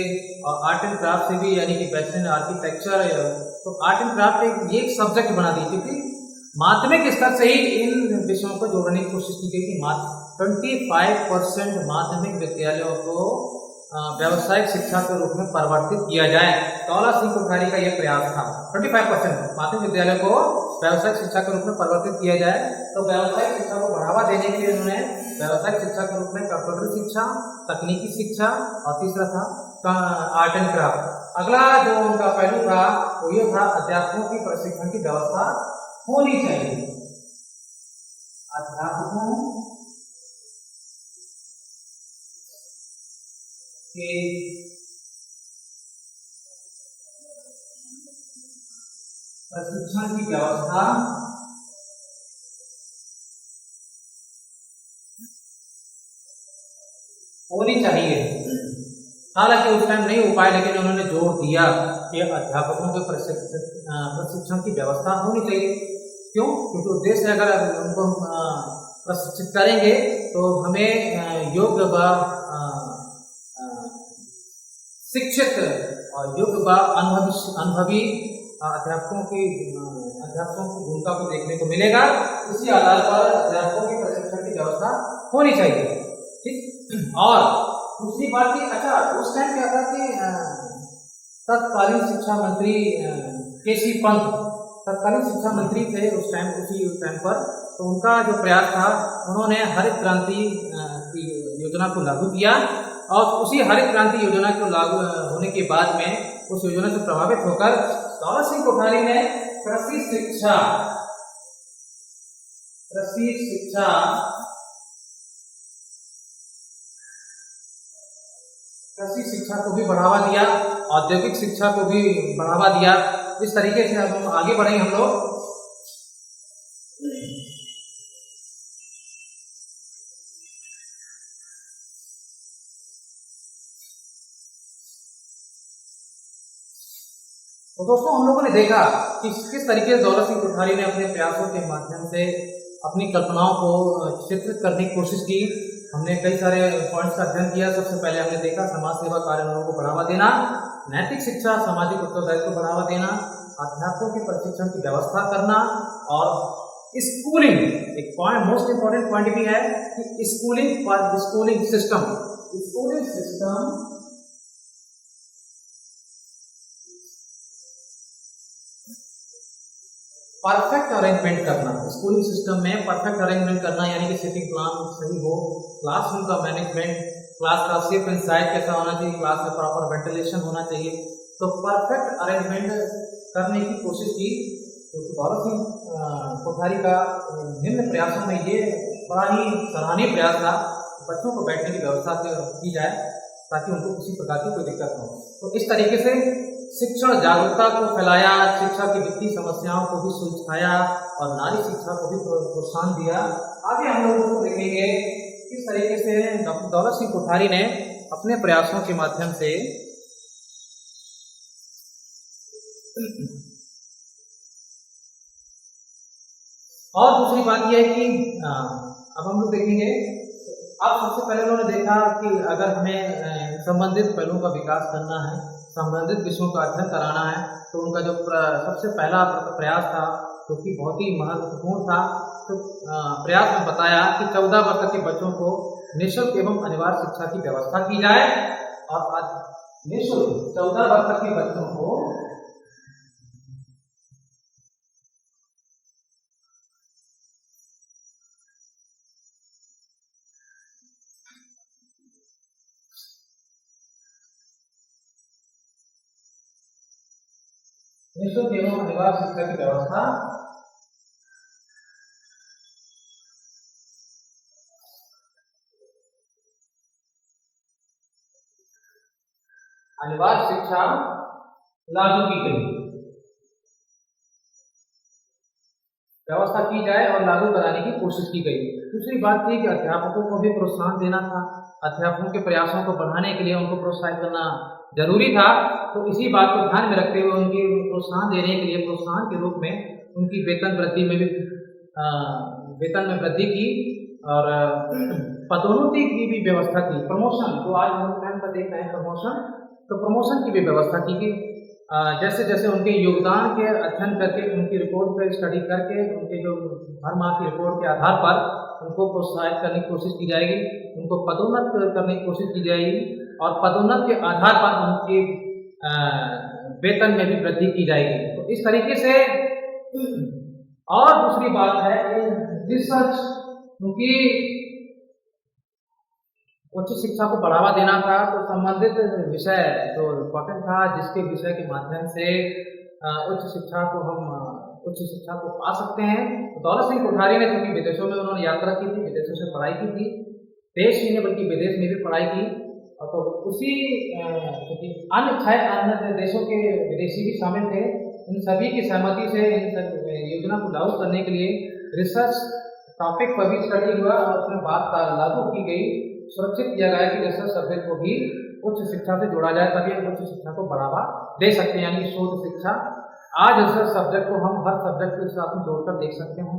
और आर्ट एंड क्राफ्ट से भी, यानी कि बैचलर इन आर्किटेक्चर। तो आर्ट एंड क्राफ्ट एक सब्जेक्ट बना दी, क्योंकि माध्यमिक स्तर से ही इन विषयों को जोड़ने की कोशिश की गई कि 25% माध्यमिक विद्यालयों को व्यावसायिक शिक्षा के रूप में परिवर्तित किया जाए। बड़ौदा सिंह कोठारी का यह प्रयास था, 25% माध्यमिक विद्यालयों को व्यावसायिक शिक्षा के रूप में परिवर्तित किया जाए। तो व्यावसायिक शिक्षा को बढ़ावा देने के लिए उन्होंने व्यावसायिक शिक्षा के रूप में कंप्यूटर शिक्षा, तकनीकी शिक्षा और तीसरा था आर्ट एंड क्राफ्ट। अगला जो उनका पहलू था वो ये था, अध्यापकों की प्रशिक्षण की व्यवस्था होनी चाहिए। अध्यापकों के प्रशिक्षण की व्यवस्था होनी चाहिए। हालांकि उस टाइम नहीं हो पाया, लेकिन उन्होंने जोर दिया कि अध्यापकों के प्रशिक्षण की व्यवस्था होनी चाहिए। क्यों? क्योंकि उद्देश्य अगर उनको प्रशिक्षित करेंगे तो हमें योग्य व शिक्षित और योग्य व अनुभवी अध्यापकों की भूमिका को देखने को मिलेगा। इसी आधार पर अध्यापकों की प्रशिक्षण की व्यवस्था होनी चाहिए। ठीक। और दूसरी बात की, अच्छा उस टाइम क्या था कि तत्कालीन शिक्षा मंत्री केसी पंत तत्कालीन शिक्षा मंत्री थे उस टाइम पर। तो उनका जो प्रयास था, उन्होंने हरित क्रांति की योजना को लागू किया, और उसी हरित क्रांति योजना को लागू होने के बाद में उस योजना से प्रभावित होकर दौलत सिंह कोठारी ने कृषि शिक्षा को भी बढ़ावा दिया, औद्योगिक शिक्षा को भी बढ़ावा दिया। इस तरीके से अब हम आगे बढ़ेंगे हम लोग। तो दोस्तों, हम लोगों ने देखा कि किस तरीके से दौलत सिंह कोठारी ने अपने प्रयासों के माध्यम से अपनी कल्पनाओं को चित्रित करने की कोशिश की। हमने कई सारे पॉइंट्स का अध्ययन किया। सबसे पहले हमने देखा समाज सेवा कार्यों को बढ़ावा देना, नैतिक शिक्षा, सामाजिक उत्तरदायित्व को बढ़ावा देना, अध्यापकों के प्रशिक्षण की व्यवस्था करना, और स्कूलिंग। एक पॉइंट, मोस्ट इंपॉर्टेंट पॉइंट भी है कि स्कूलिंग सिस्टम परफेक्ट अरेंजमेंट करना। स्कूलिंग सिस्टम में परफेक्ट अरेंजमेंट करना, यानी कि सिटिंग प्लान सही हो, क्लासरूम का मैनेजमेंट, क्लास का शेप एंड साइज कैसा होना चाहिए, क्लास में प्रॉपर वेंटिलेशन होना चाहिए। तो परफेक्ट अरेंजमेंट करने की कोशिश की। तो दौलत सिंह कोठारी का निम्न प्रयासों में ये बड़ा ही सराहनीय प्रयास था, बच्चों को बैठने की व्यवस्था की जाए ताकि उनको किसी प्रकार की कोई दिक्कत न हो। तो इस तरीके से शिक्षण जागरूकता को फैलाया, शिक्षा की वित्तीय समस्याओं को भी सुलझाया, और नारी शिक्षा को भी प्रोत्साहन दिया। आगे हम लोग को देखेंगे किस तरीके से डॉक्टर दौलत सिंह कोठारी ने अपने प्रयासों के माध्यम से और दूसरी बात यह है कि अब हम लोग देखेंगे, अब सबसे पहले उन्होंने देखा कि अगर हमें संबंधित पहलुओं का विकास करना है, संबंधित विषयों का अध्ययन कराना है, तो उनका जो सबसे पहला प्रयास था, जो कि बहुत ही महत्वपूर्ण था, तो प्रयास में बताया कि 14 वर्ष के बच्चों को निःशुल्क एवं अनिवार्य शिक्षा की व्यवस्था की जाए, और निःशुल्क 14 वर्ष के बच्चों को निःशुल्क एवं अनिवार्य शिक्षा की व्यवस्था अनिवार्य शिक्षा लागू की गई, व्यवस्था की जाए और लागू कराने की कोशिश की गई। दूसरी बात थी कि अध्यापकों को भी प्रोत्साहन देना था। अध्यापकों के प्रयासों को बढ़ाने के लिए उनको प्रोत्साहित करना जरूरी था। तो इसी बात को ध्यान में रखते हुए उनके प्रोत्साहन देने के लिए प्रोत्साहन के रूप में उनकी वेतन में वृद्धि की, और पदोन्नति की भी व्यवस्था की। प्रमोशन, जो आज हम टाइम पर देख रहे हैं प्रमोशन, तो प्रमोशन की भी व्यवस्था की गई। जैसे जैसे उनके योगदान के अध्ययन करके, उनकी रिपोर्ट पर स्टडी करके, उनके जो हर माह की रिपोर्ट के आधार पर उनको प्रोत्साहित करने की कोशिश की जाएगी, उनको पदोन्नत करने की कोशिश की जाएगी, और पदोन्नत के आधार पर उनके वेतन में भी वृद्धि की जाएगी। तो इस तरीके से, और दूसरी बात है रिसर्च, क्योंकि उच्च शिक्षा को बढ़ावा देना था, तो संबंधित विषय जो इम्पोर्टेंट था, जिसके विषय के माध्यम से उच्च शिक्षा को पा सकते हैं। तो दौलत सिंह कोठारी ने, क्योंकि विदेशों में उन्होंने यात्रा की थी, विदेशों से पढ़ाई की थी, देश ही नहीं बल्कि विदेश में भी पढ़ाई की, और तो उसी अन्य 6 देशों के विदेशी भी शामिल थे। इन सभी की सहमति से इन योजना को लागू करने के लिए रिसर्च टॉपिक पर भी स्टडी हुआ, और उसमें बात लागू की गई, सुरक्षित किया गया कि रिसर्च सब्जेक्ट को भी उच्च शिक्षा से जोड़ा जाए, तभी उच्च शिक्षा को बढ़ावा दे सकते हैं, यानी शोध शिक्षा। आज रिसर्च सब्जेक्ट को हम हर सब्जेक्ट के साथ में जोड़कर देख सकते हैं।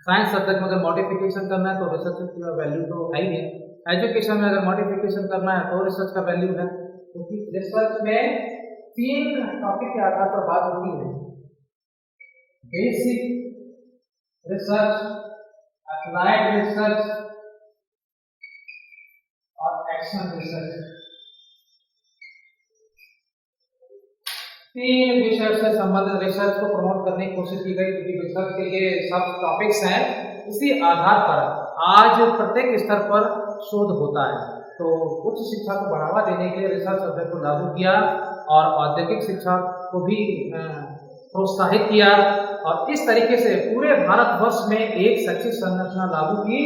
साइंस सब्जेक्ट में अगर मॉडिफिकेशन करना है तो रिसर्च की वैल्यू तो है ही है। एजुकेशन में अगर मॉडिफिकेशन करना है तो रिसर्च का वैल्यू है, क्योंकि रिसर्च में 3 टॉपिक के आधार पर बात होती है: बेसिक रिसर्च, अप्लाइड रिसर्च और एक्शन रिसर्च। 3 विषय से संबंधित रिसर्च को प्रमोट करने की कोशिश की गई, क्योंकि रिसर्च के ये सब टॉपिक्स हैं। इसी आधार पर आज प्रत्येक स्तर पर शोध होता है। तो उच्च शिक्षा को बढ़ावा देने के लिए रिसर्च सब्जेक्ट को लागू किया और औद्योगिक शिक्षा को भी प्रोत्साहित किया, और इस तरीके से पूरे भारतवर्ष में एक शैक्षिक संरचना लागू की।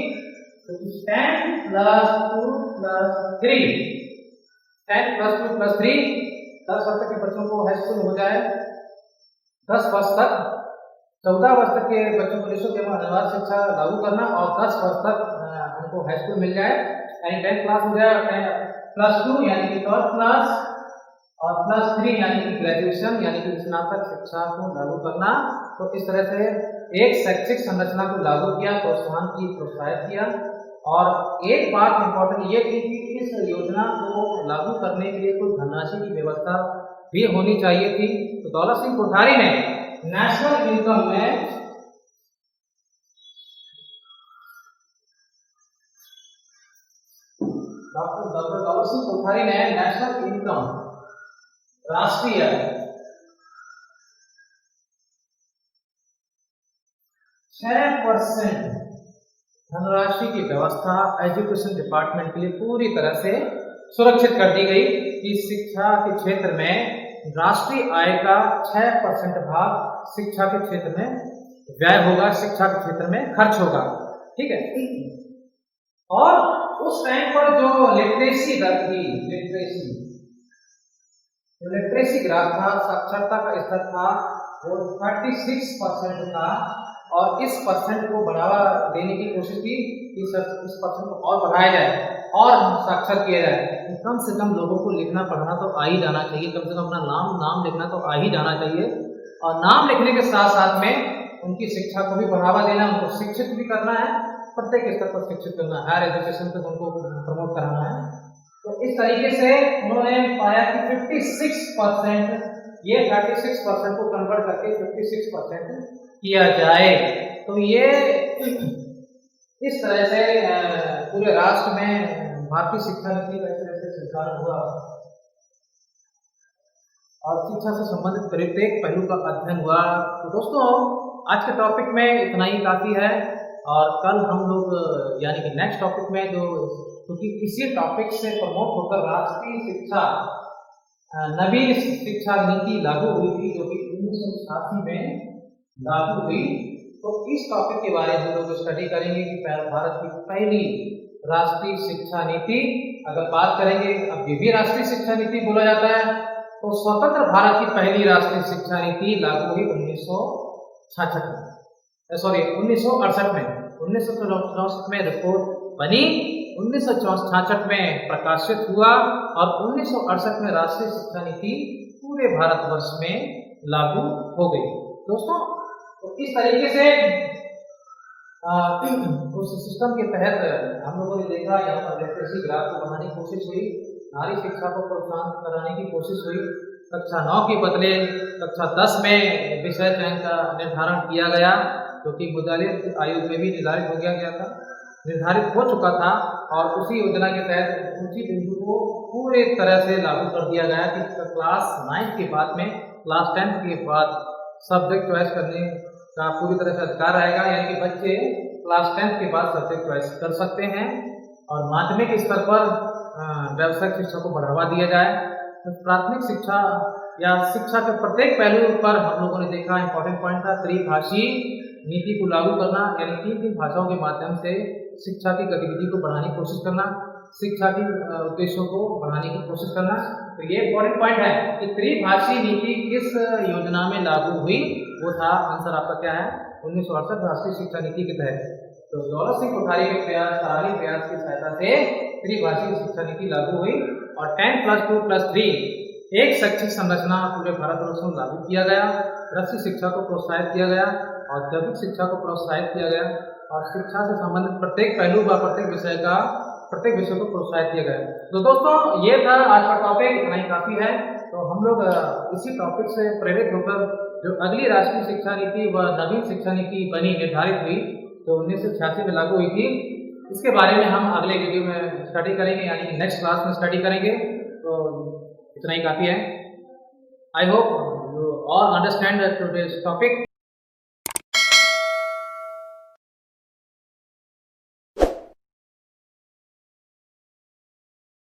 10+2+3 10 वर्ष तक के बच्चों को हाई स्कूल हो जाए, 10 वर्ष तक 14 वर्ष तक के बच्चों को निःशुल्क एवं अनिवार्य शिक्षा लागू करना, और 10 वर्ष तक उनको हाई स्कूल मिल जाए, यानी 10 क्लास हो जाए, +2 यानी कि 12 क्लास, और +3 यानी कि ग्रेजुएशन यानी कि स्नातक शिक्षा को लागू करना। तो इस तरह से एक शैक्षिक संरचना को लागू किया, प्रोत्साहित किया। और एक बात इंपॉर्टेंट ये थी कि इस योजना को लागू करने के लिए कोई धनराशि की व्यवस्था भी होनी चाहिए थी। तो दौलत सिंह कोठारी ने नेशनल इनकम में डॉक्टर दौलत सिंह कोठारी ने नेशनल इनकम, राष्ट्रीय 6% धनराशि की व्यवस्था एजुकेशन डिपार्टमेंट के लिए पूरी तरह से सुरक्षित कर दी गई कि शिक्षा के क्षेत्र में राष्ट्रीय आय का 6% भाग शिक्षा के क्षेत्र में व्यय होगा, शिक्षा के क्षेत्र में खर्च होगा। ठीक है। और उस टाइम पर जो लिटरेसी दर थी, लिटरेसी ग्राफ था, साक्षरता का स्तर था, वो 36% था, और इस परसेंट को बढ़ावा देने की कोशिश की कि इस परसेंट को और बढ़ाया जाए और साक्षर किया जाए। कम से कम लोगों को लिखना पढ़ना तो आ ही जाना चाहिए, कम से कम अपना नाम लिखना तो आ ही जाना चाहिए, और नाम लिखने के साथ साथ में उनकी शिक्षा को भी बढ़ावा देना, उनको शिक्षित भी करना है, प्रत्येक स्तर पर शिक्षित करना है, हायर एजुकेशन तक उनको प्रमोट कराना है। तो इस तरीके से उन्होंने पाया कि 56%, ये 36% को कन्वर्ट करके 56% किया जाए। तो ये इस तरह से पूरे राष्ट्र में भारतीय शिक्षा नीति का इस तरह से संचालन हुआ, और शिक्षा से संबंधित प्रत्येक पहलू का अध्ययन हुआ। तो दोस्तों, आज के टॉपिक में इतना ही काफ़ी है, और कल हम लोग यानी कि नेक्स्ट टॉपिक में क्योंकि इसी टॉपिक से प्रमोट होकर राष्ट्रीय शिक्षा नवीन शिक्षा नीति लागू हुई थी, जो कि 1988 में लागू हुई। तो इस टॉपिक के बारे में लोग स्टडी करेंगे कि भारत की पहली राष्ट्रीय शिक्षा नीति, अगर बात करेंगे, अब ये भी राष्ट्रीय शिक्षा नीति बोला जाता है, तो स्वतंत्र भारत की पहली राष्ट्रीय शिक्षा नीति लागू हुई 1968 में, 1964 में रिपोर्ट बनी, 1966 में प्रकाशित हुआ, और 1968 में राष्ट्रीय शिक्षा नीति पूरे भारतवर्ष में लागू हो गई। दोस्तों, तो इस तरीके से उस सिस्टम के तहत हम लोगों ने देखा, यहाँ पर लिटरेसी ग्राफ को बनाने की कोशिश हुई, नारी शिक्षा को प्रोत्साहन कराने की कोशिश हुई, कक्षा 9 के बदले कक्षा 10 में विषय चयन का निर्धारण किया गया, क्योंकि मुजालिद आयोग में भी निर्धारित हो चुका था, और उसी योजना के तहत उसी बिंदु को पूरे तरह से लागू कर दिया गया कि क्लास 9 के बाद में क्लास 10 के बाद सब्जेक्ट चॉइस करने का पूरी तरह से अधिकार रहेगा, यानी कि बच्चे क्लास 10 के बाद सब्जेक्ट चॉइस कर सकते हैं, और माध्यमिक स्तर पर व्यावसायिक शिक्षा को बढ़ावा दिया जाए। तो प्राथमिक शिक्षा या शिक्षा के प्रत्येक पहलू पर हम लोगों ने देखा, इंपॉर्टेंट पॉइंट था त्रिभाषी नीति को लागू करना, यानी 3 भाषाओं के माध्यम से शिक्षा की गतिविधि को बढ़ाने की कोशिश करना, शिक्षा के उद्देश्यों को बढ़ाने की कोशिश करना। तो ये इंपॉर्टेंट पॉइंट है कि त्रिभाषी नीति किस योजना में लागू हुई, वो था आंसर आपका क्या है, 1968 राष्ट्रीय शिक्षा नीति के तहत। तो दौलत सिंह कोठारी के प्रयास सराहनीय प्रयास की सहायता से त्रिभाषी शिक्षा नीति लागू हुई और 10+2+3 एक शैक्षिक संरचना पूरे भारतवर्ष में लागू किया गया। कृषि शिक्षा को प्रोत्साहित किया गया, औद्योगिक शिक्षा को प्रोत्साहित किया गया और शिक्षा से संबंधित प्रत्येक पहलू व प्रत्येक विषय को प्रोत्साहित किया गया। तो दोस्तों ये था आज का टॉपिक, इतना ही काफी है। तो हम लोग इसी टॉपिक से प्रेरित होकर जो अगली राष्ट्रीय शिक्षा नीति व नवीन शिक्षा नीति बनी निर्धारित हुई तो 1986 में लागू हुई थी, इसके बारे में हम अगले वीडियो में स्टडी करेंगे, यानी कि नेक्स्ट क्लास में स्टडी करेंगे। तो इतना ही काफी है। I hope you all understand today's topic.